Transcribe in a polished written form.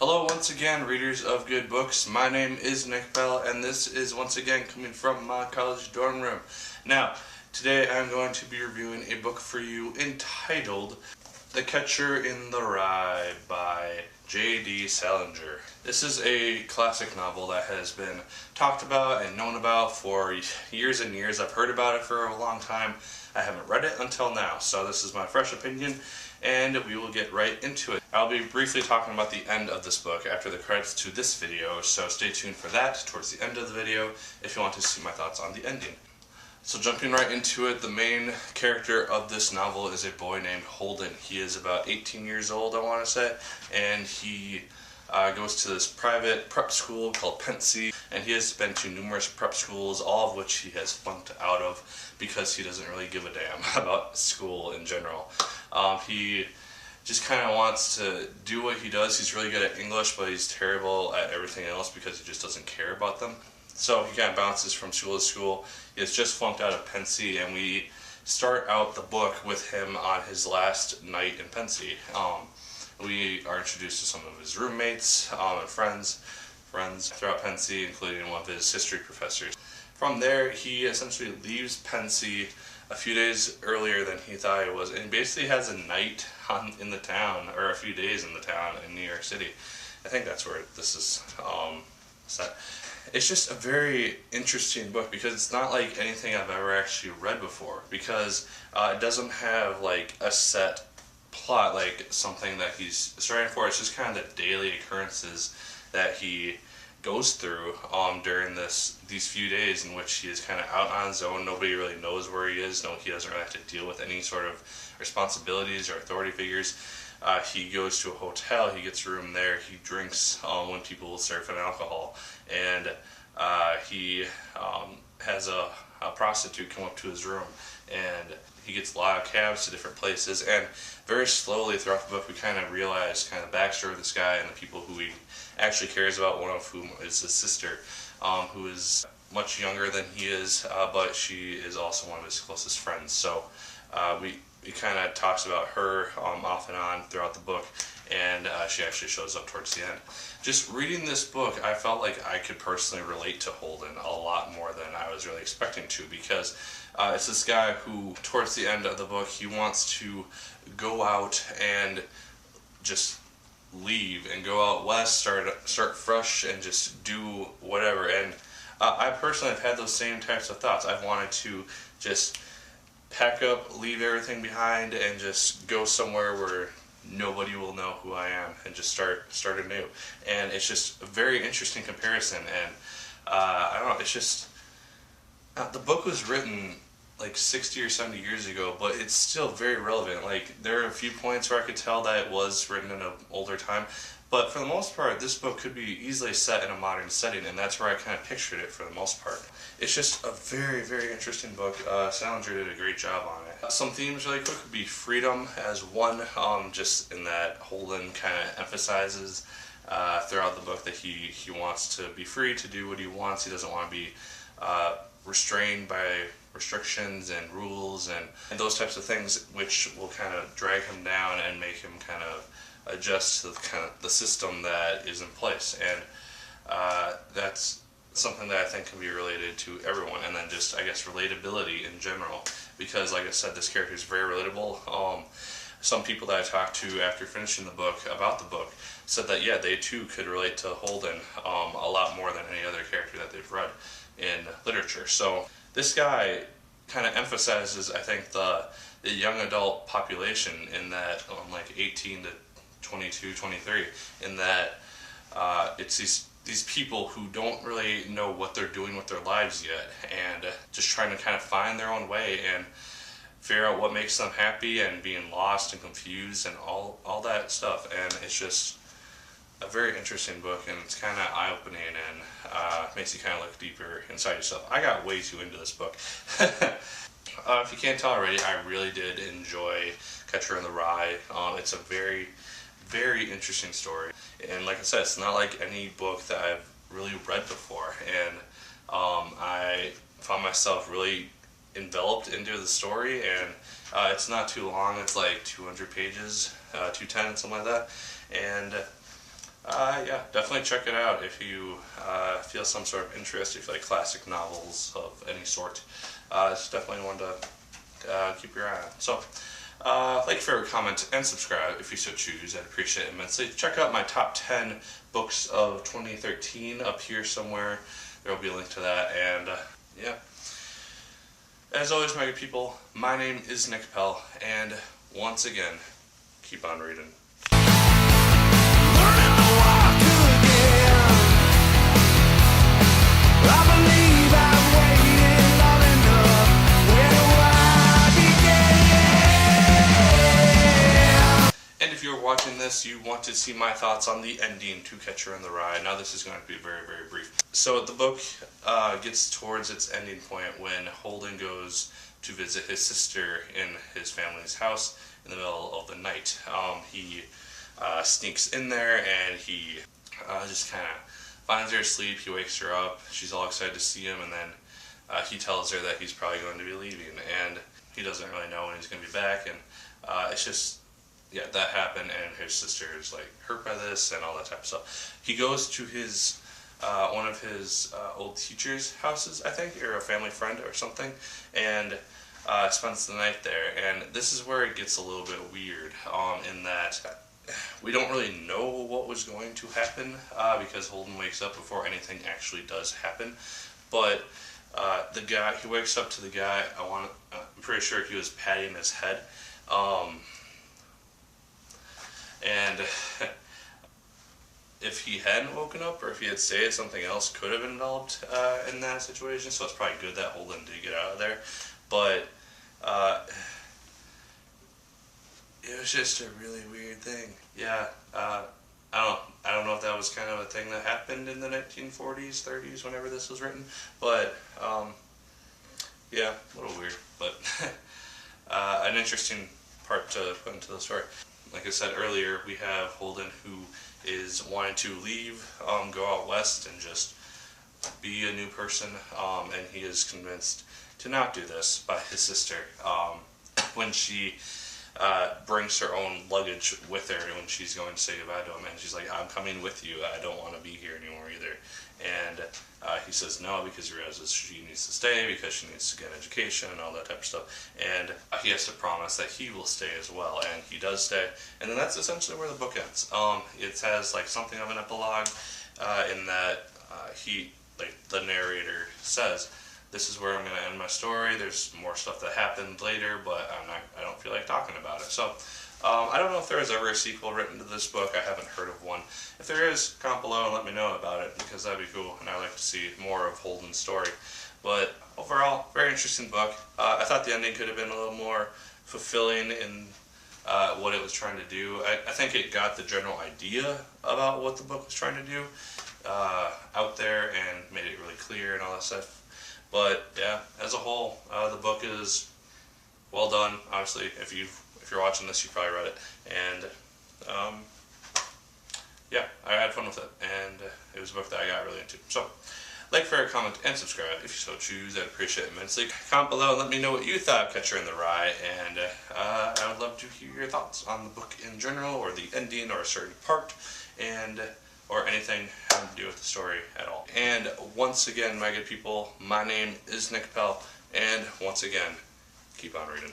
Hello once again, readers of good books. My name is Pell, and this is once again coming from my college dorm room. Now, today I'm going to be reviewing a book for you entitled The Catcher in the Rye by J.D. Salinger. This is a classic novel that has been talked about and known about for years and years. I've heard about it for a long time. I haven't read it until now, so this is my fresh opinion, and we will get right into it. I'll be briefly talking about the end of this book after the credits to this video, so stay tuned for that towards the end of the video if you want to see my thoughts on the ending. So jumping right into it, the main character of this novel is a boy named Holden. He is about 18 years old, I want to say, and he goes to this private prep school called Pell, and he has been to numerous prep schools, all of which he has flunked out of because he doesn't really give a damn about school in general. He just kind of wants to do what he does. He's really good at English, but he's terrible at everything else because he just doesn't care about them. So he kind of bounces from school to school. He has just flunked out of Pell, and we start out the book with him on his last night in Pell. We are introduced to some of his roommates and friends throughout Pell, including one of his history professors. From there, he essentially leaves Pell a few days earlier than he thought it was, and he basically has a night in the town, or a few days in the town in New York City. I think that's where this is set. It's just a very interesting book because it's not like anything I've ever actually read before, because it doesn't have like a set plot, like something that he's starting for. It's just kind of the daily occurrences that he goes through during these few days in which he is kind of out on his own. Nobody really knows where he is. No, he doesn't really have to deal with any sort of responsibilities or authority figures. He goes to a hotel, he gets a room there, he drinks when people will serve him alcohol, and he has a prostitute come up to his room, and he gets a lot of cabs to different places, and very slowly throughout the book we kind of realize kind of the backstory of this guy and the people who he actually cares about, one of whom is his sister, who is much younger than he is, but she is also one of his closest friends. So he kind of talks about her off and on throughout the book, and she actually shows up towards the end. Just reading this book, I felt like I could personally relate to Holden a lot more than I was really expecting to, because it's this guy who, towards the end of the book, he wants to go out and just leave and go out west, start fresh, and just do whatever. And I personally have had those same types of thoughts. I've wanted to just pack up, leave everything behind, and just go somewhere where nobody will know who I am and just start anew. And it's just a very interesting comparison. And I don't know, it's just the book was written like 60 or 70 years ago, but it's still very relevant. Like, there are a few points where I could tell that it was written in an older time, but for the most part this book could be easily set in a modern setting, and that's where I kind of pictured it for the most part. It's just a very, very interesting book. Salinger did a great job on it. Some themes really quick would be freedom as one, just in that Holden kind of emphasizes throughout the book that he wants to be free to do what he wants. He doesn't want to be restrained by restrictions and rules and those types of things, which will kind of drag him down and make him kind of adjust to the system that is in place. And that's something that I think can be related to everyone, and then just, I guess, relatability in general, because like I said, this character is very relatable. Some people that I talked to after finishing the book about the book said that, yeah, they too could relate to Holden a lot more than any other character that they've read in literature. So this guy kind of emphasizes, I think, the young adult population in that, like 18 to 22, 23, in that it's these people who don't really know what they're doing with their lives yet, and just trying to kind of find their own way and figure out what makes them happy, and being lost and confused and all that stuff. And it's just a very interesting book, and it's kind of eye-opening, and makes you kind of look deeper inside yourself. I got way too into this book. If you can't tell already, I really did enjoy Catcher in the Rye. It's a very, very interesting story, and like I said, it's not like any book that I've really read before, and I found myself really enveloped into the story, and it's not too long. It's like 200 pages, 210, something like that, and Yeah, definitely check it out if you feel some sort of interest, if you like classic novels of any sort. It's definitely one to keep your eye on. So, like, favorite, comment, and subscribe if you so choose. I'd appreciate it immensely. Check out my top 10 books of 2013 up here somewhere. There will be a link to that, and yeah. As always, my good people, my name is Nick Pell, and once again, keep on reading. If you're watching this, you want to see my thoughts on the ending to Catcher in the Rye. Now this is going to be very, very brief. So the book gets towards its ending point when Holden goes to visit his sister in his family's house in the middle of the night. He sneaks in there and he just kind of finds her asleep. He wakes her up. She's all excited to see him, and then he tells her that he's probably going to be leaving, and he doesn't really know when he's going to be back, and it's just... yeah, that happened, and his sister is like hurt by this and all that type of stuff. He goes to his one of his old teachers' houses, I think, or a family friend or something, and spends the night there. And this is where it gets a little bit weird, in that we don't really know what was going to happen because Holden wakes up before anything actually does happen. But the guy, he wakes up to the guy. I'm pretty sure he was patting his head. And if he hadn't woken up, or if he had stayed, something else could have developed in that situation. So it's probably good that Holden did get out of there. But it was just a really weird thing. Yeah, I don't know if that was kind of a thing that happened in the 1940s, 30s, whenever this was written. But yeah, a little weird. But an interesting part to put into the story. Like I said earlier, we have Holden who is wanting to leave, go out west and just be a new person, and he is convinced to not do this by his sister when she brings her own luggage with her when she's going to say goodbye to him, and she's like, I'm coming with you, I don't want to be here anymore either. And he says no, because he realizes she needs to stay because she needs to get an education and all that type of stuff. And he has to promise that he will stay as well, and he does stay. And then that's essentially where the book ends. It has like something of an epilogue in that the narrator says, this is where I'm going to end my story. There's more stuff that happened later, but I don't feel like talking about it. So I don't know if there is ever a sequel written to this book. I haven't heard of one. If there is, comment below and let me know about it, because that'd be cool, and I'd like to see more of Holden's story. But overall, very interesting book. I thought the ending could have been a little more fulfilling in what it was trying to do. I think it got the general idea about what the book was trying to do out there and made it really clear and all that stuff. But yeah, as a whole, the book is well done. Obviously, if you're watching this, you probably read it, and yeah, I had fun with it, and it was a book that I got really into. So, like, favorite, comment, and subscribe if you so choose. I'd appreciate it immensely. Comment below and let me know what you thought of Catcher in the Rye, and I would love to hear your thoughts on the book in general, or the ending, or a certain part, and or anything having to do with the story at all. And once again, my good people, my name is Nick Pell, and once again, keep on reading.